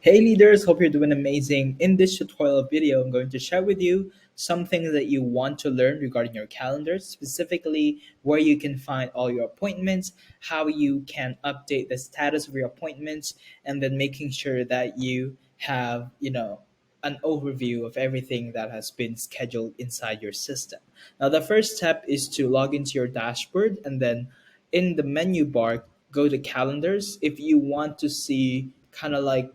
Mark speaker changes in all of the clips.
Speaker 1: Hey leaders, hope you're doing amazing. In this tutorial video, I'm going to share with you some things that you want to learn regarding your calendar, specifically where you can find all your appointments, how you can update the status of your appointments, and then making sure that you have, an overview of everything that has been scheduled inside your system. Now, the first step is to log into your dashboard and then in the menu bar, go to calendars. If you want to see kind of like,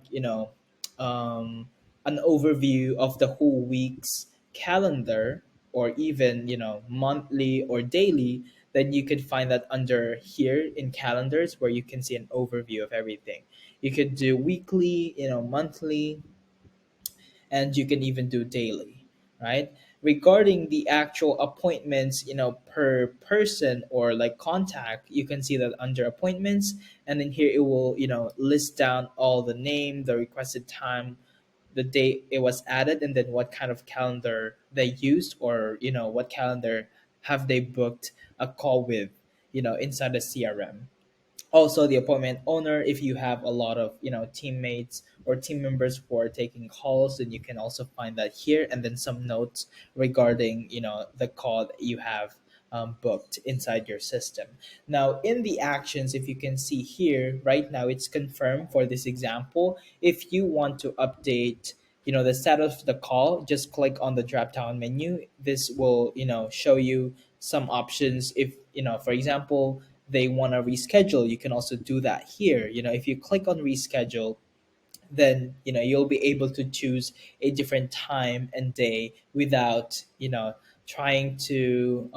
Speaker 1: an overview of the whole week's calendar or even, monthly or daily, then you could find that under here in calendars where you can see an overview of everything. You could do weekly, monthly, and you can even do daily, right? Regarding the actual appointments, per person or like contact, you can see that under appointments, and then here it will, list down all the name, the requested time, the date it was added, and then what kind of calendar they used, or what calendar have they booked a call with, inside the CRM. Also the appointment owner, if you have a lot of teammates or team members who are taking calls, then you can also find that here, and then some notes regarding the call that you have booked inside your system. Now in the actions, if you can see here right now, it's confirmed for this example. If you want to update the status of the call, just click on the drop down menu. This will show you some options. If for example they want to reschedule, you can also do that here. If you click on reschedule, then you'll be able to choose a different time and day without trying to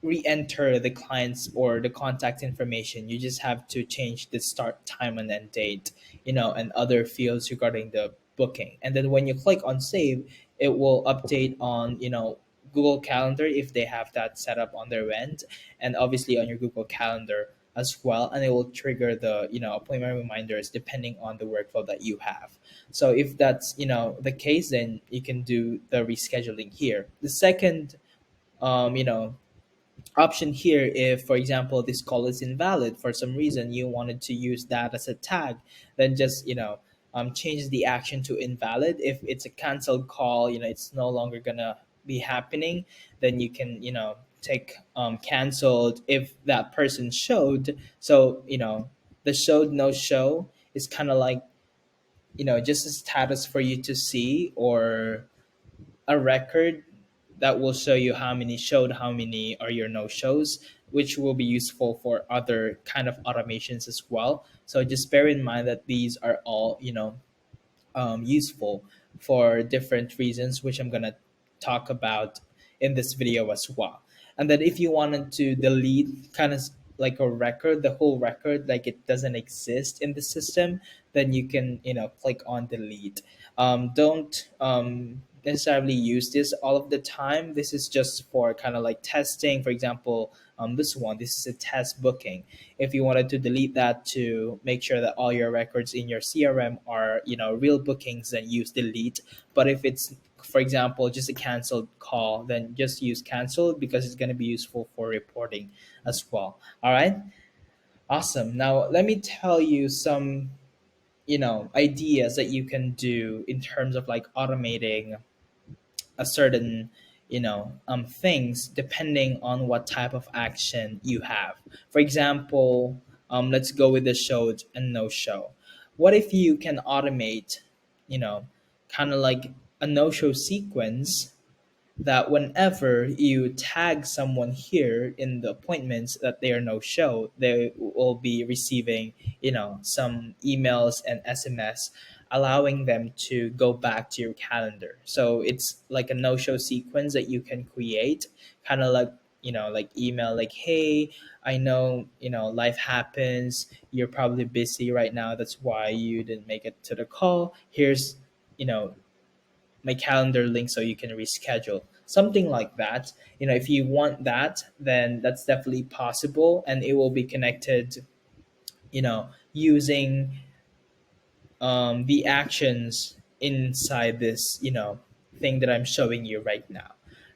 Speaker 1: re-enter the client's or the contact information. You just have to change the start time and end date, and other fields regarding the booking. And then when you click on save, it will update on Google Calendar if they have that set up on their end, and obviously on your Google Calendar as well, and it will trigger the appointment reminders depending on the workflow that you have. So if that's the case, then you can do the rescheduling here. The second um, you know option here, if for example this call is invalid for some reason, you wanted to use that as a tag, then just change the action to invalid. If it's a canceled call, it's no longer gonna be happening, then you can take canceled if that person showed. So the showed no show is kind of like just a status for you to see, or a record that will show you how many showed, how many are your no shows, which will be useful for other kind of automations as well. So just bear in mind that these are all useful for different reasons, which I'm gonna talk about in this video as well. And then if you wanted to delete kind of like a record, the whole record, like it doesn't exist in the system, then you can click on delete. Don't necessarily use this all of the time. This is just for kind of like testing. For example, this is a test booking. If you wanted to delete that to make sure that all your records in your CRM are real bookings, then use delete. But if it's for example just a canceled call, then just use canceled, because it's going to be useful for reporting as well. All right, awesome. Now let me tell you some ideas that you can do in terms of like automating a certain things depending on what type of action you have. For example, let's go with the show and no show. What if you can automate you know kind of like a no show sequence, that whenever you tag someone here in the appointments that they are no show, they will be receiving some emails and SMS allowing them to go back to your calendar. So it's like a no show sequence that you can create, kind of like like email, like, hey, I know life happens, you're probably busy right now, that's why you didn't make it to the call. Here's you know my calendar link so you can reschedule, something like that. If you want that, then that's definitely possible, and it will be connected using the actions inside this thing that I'm showing you right now,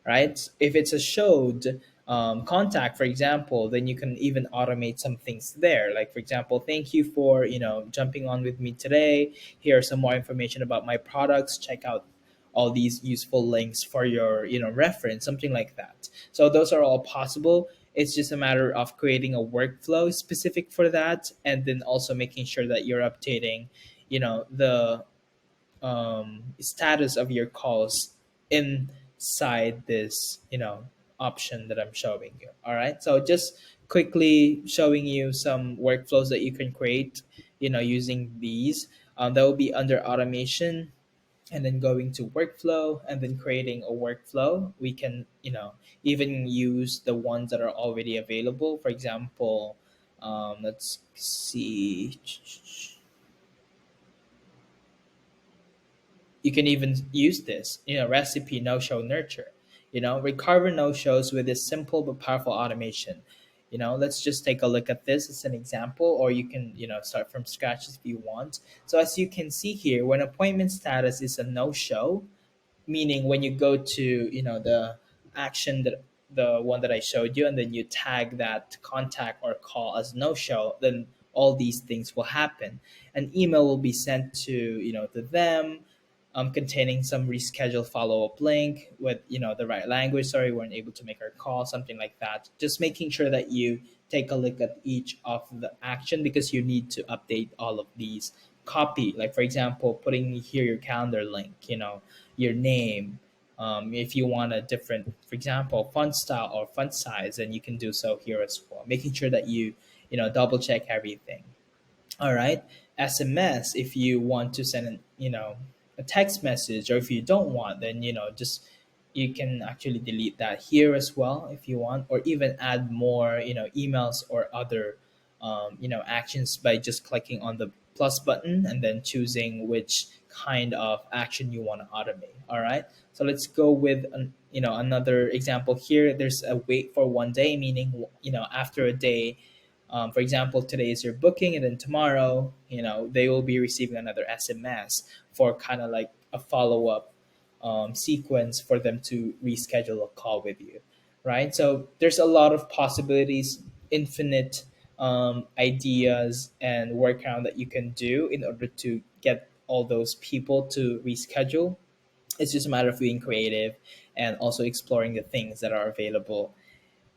Speaker 1: right? If it's a showed, contact, for example, then you can even automate some things there. Like, for example, thank you for jumping on with me today. Here are some more information about my products. Check out all these useful links for your reference, something like that. So those are all possible. It's just a matter of creating a workflow specific for that, and then also making sure that you're updating the status of your calls inside this option that I'm showing you. All right, so just quickly showing you some workflows that you can create using these. That will be under automation, and then going to workflow, and then creating a workflow. We can even use the ones that are already available. For example, let's see, you can even use this recipe no show nurture. Recover no shows with this simple but powerful automation. Let's just take a look at this as an example, or you can start from scratch if you want. So as you can see here, when appointment status is a no show, meaning when you go to the action, that the one that I showed you, and then you tag that contact or call as no show, then all these things will happen. An email will be sent to them, containing some rescheduled follow-up link with the right language. Sorry, we weren't able to make our call, something like that. Just making sure that you take a look at each of the action, because you need to update all of these. Copy, like for example, putting here your calendar link, your name. If you want a different, for example, font style or font size, then you can do so here as well. Making sure that you double check everything. All right. SMS, if you want to send a text message, or if you don't want, then just you can actually delete that here as well if you want, or even add more emails or other actions by just clicking on the plus button and then choosing which kind of action you want to automate. All right. So let's go with another example here. There's a wait for 1 day, meaning after a day, for example, today is your booking, and then tomorrow, they will be receiving another SMS for kind of like a follow up sequence for them to reschedule a call with you, right? So there's a lot of possibilities, infinite ideas and workaround that you can do in order to get all those people to reschedule. It's just a matter of being creative and also exploring the things that are available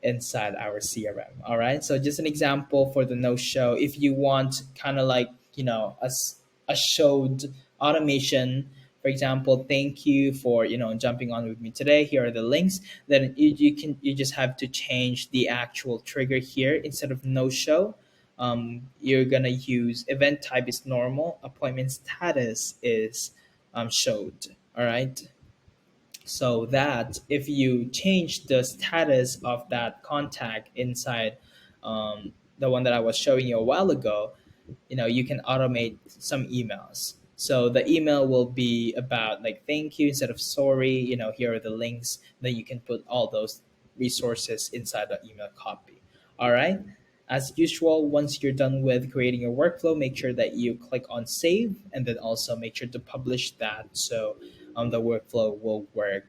Speaker 1: inside our CRM. All right. So just an example for the no show. If you want kind of like, a showed automation, for example, thank you for, jumping on with me today. Here are the links. Then you just have to change the actual trigger here. Instead of no show, you're going to use event type is normal. Appointment status is showed. All right. So that if you change the status of that contact inside the one that I was showing you a while ago, you can automate some emails. So the email will be about like thank you instead of sorry. Here are the links. Then you can put all those resources inside the email copy. All right. As usual, once you're done with creating your workflow, make sure that you click on save, and then also make sure to publish that so the workflow will work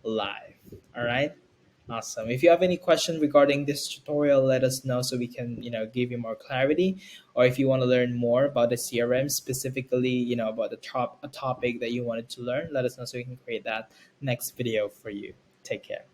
Speaker 1: live. All right. Awesome. If you have any question regarding this tutorial, let us know so we can, give you more clarity. Or if you want to learn more about the CRM, specifically, about a topic that you wanted to learn, let us know so we can create that next video for you. Take care.